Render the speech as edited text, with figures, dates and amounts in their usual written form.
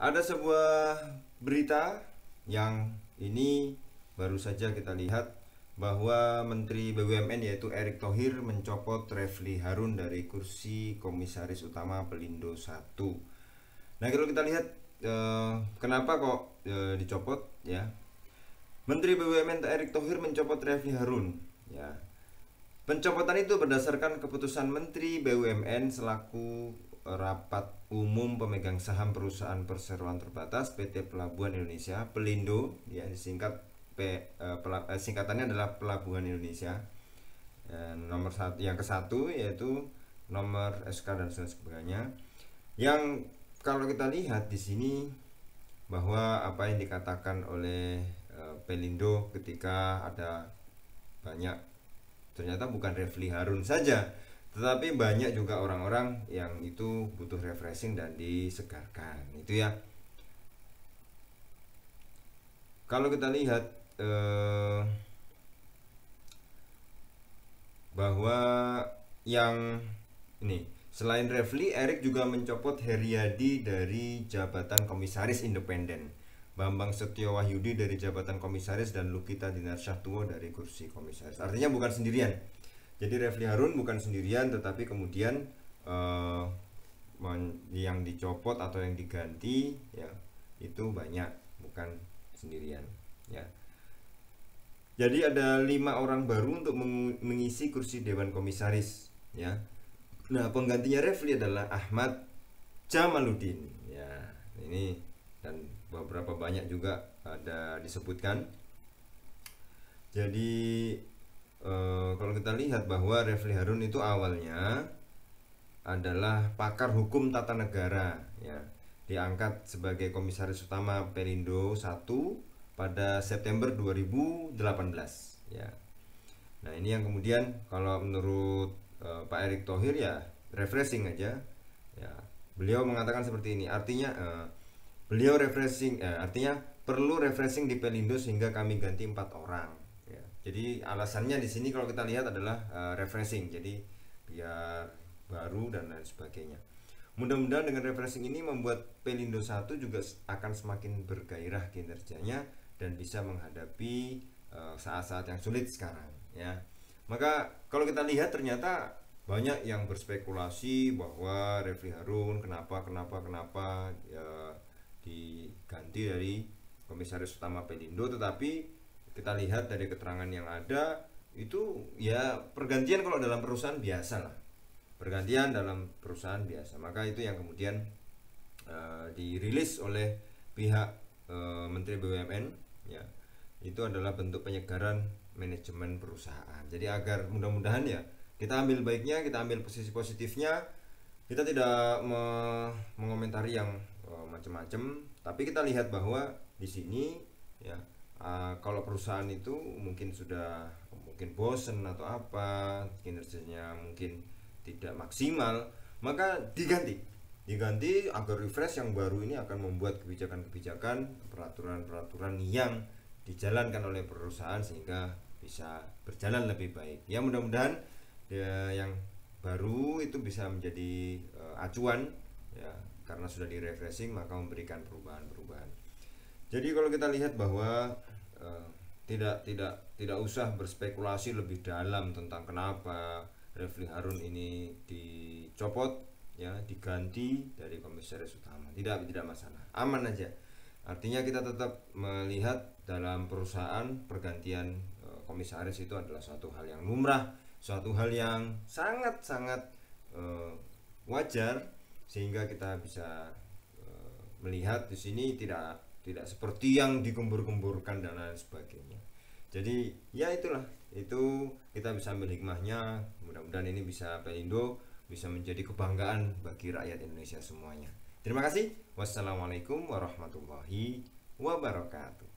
Ada sebuah berita yang ini baru saja kita lihat bahwa Menteri BUMN yaitu Erick Thohir mencopot Refly Harun dari kursi Komisaris Utama Pelindo 1. Nah, kalau kita lihat kenapa kok dicopot ya? Menteri BUMN Erick Thohir mencopot Refly Harun ya. Pencopotan itu berdasarkan keputusan Menteri BUMN selaku rapat umum pemegang saham perusahaan perseroan terbatas PT Pelabuhan Indonesia Pelindo ya, singkatannya adalah Pelabuhan Indonesia. Nomor satu, yang ke-1 yaitu nomor SK dan sebagainya. Yang kalau kita lihat di sini bahwa apa yang dikatakan oleh Pelindo ketika ada banyak, ternyata bukan Refly Harun saja, tetapi banyak juga orang-orang yang itu butuh refreshing dan disegarkan itu ya. Kalau kita lihat bahwa yang ini selain Refly, Erick juga mencopot Heriadi dari jabatan Komisaris Independen, Bambang Setio Wahyudi dari jabatan Komisaris, dan Lukita Dinarsyahtuwo dari kursi Komisaris. Artinya bukan sendirian. Jadi Refly Harun bukan sendirian, tetapi kemudian yang dicopot atau yang diganti ya itu banyak, bukan sendirian ya. Jadi ada 5 orang baru untuk mengisi kursi Dewan Komisaris ya. Nah, penggantinya Refly adalah Ahmad Jamaluddin ya. Ini dan beberapa banyak juga ada disebutkan. Jadi kalau kita lihat bahwa Refly Harun itu awalnya adalah pakar hukum tata negara ya, diangkat sebagai Komisaris Utama Pelindo 1 pada September 2018 ya. Nah, ini yang kemudian kalau menurut Pak Erick Thohir ya refreshing aja ya. Beliau mengatakan seperti ini, artinya beliau refreshing artinya perlu refreshing di Pelindo sehingga kami ganti 4 orang. Jadi alasannya di sini kalau kita lihat adalah refreshing, jadi biar baru dan lain sebagainya. Mudah-mudahan dengan refreshing ini membuat Pelindo 1 juga akan semakin bergairah kinerjanya dan bisa menghadapi saat-saat yang sulit sekarang ya. Maka kalau kita lihat ternyata banyak yang berspekulasi bahwa Refly Harun kenapa ya, diganti dari Komisaris Utama Pelindo, tetapi kita lihat dari keterangan yang ada itu ya pergantian kalau dalam perusahaan biasa lah, pergantian dalam perusahaan biasa. Maka itu yang kemudian dirilis oleh pihak Menteri BUMN ya, itu adalah bentuk penyegaran manajemen perusahaan. Jadi agar mudah-mudahan ya kita ambil baiknya, kita ambil posisi positifnya, kita tidak mengomentari yang macam-macam, tapi kita lihat bahwa di sini ya kalau perusahaan itu mungkin bosen atau apa, kinerjanya mungkin tidak maksimal, maka diganti agar refresh yang baru ini akan membuat kebijakan-kebijakan, peraturan-peraturan yang dijalankan oleh perusahaan sehingga bisa berjalan lebih baik. Ya, mudah-mudahan ya, yang baru itu bisa menjadi acuan ya, karena sudah di refreshing maka memberikan perubahan-perubahan. Jadi kalau kita lihat bahwa tidak usah berspekulasi lebih dalam tentang kenapa Refly Harun ini dicopot ya, diganti dari Komisaris Utama, tidak masalah, aman aja. Artinya kita tetap melihat dalam perusahaan pergantian komisaris itu adalah suatu hal yang lumrah, suatu hal yang sangat wajar, sehingga kita bisa melihat di sini tidak seperti yang digembur-gemburkan dan lain sebagainya. Jadi ya itulah, itu kita bisa ambil hikmahnya. Mudah-mudahan ini bisa Pelindo bisa menjadi kebanggaan bagi rakyat Indonesia semuanya. Terima kasih. Wassalamualaikum warahmatullahi wabarakatuh.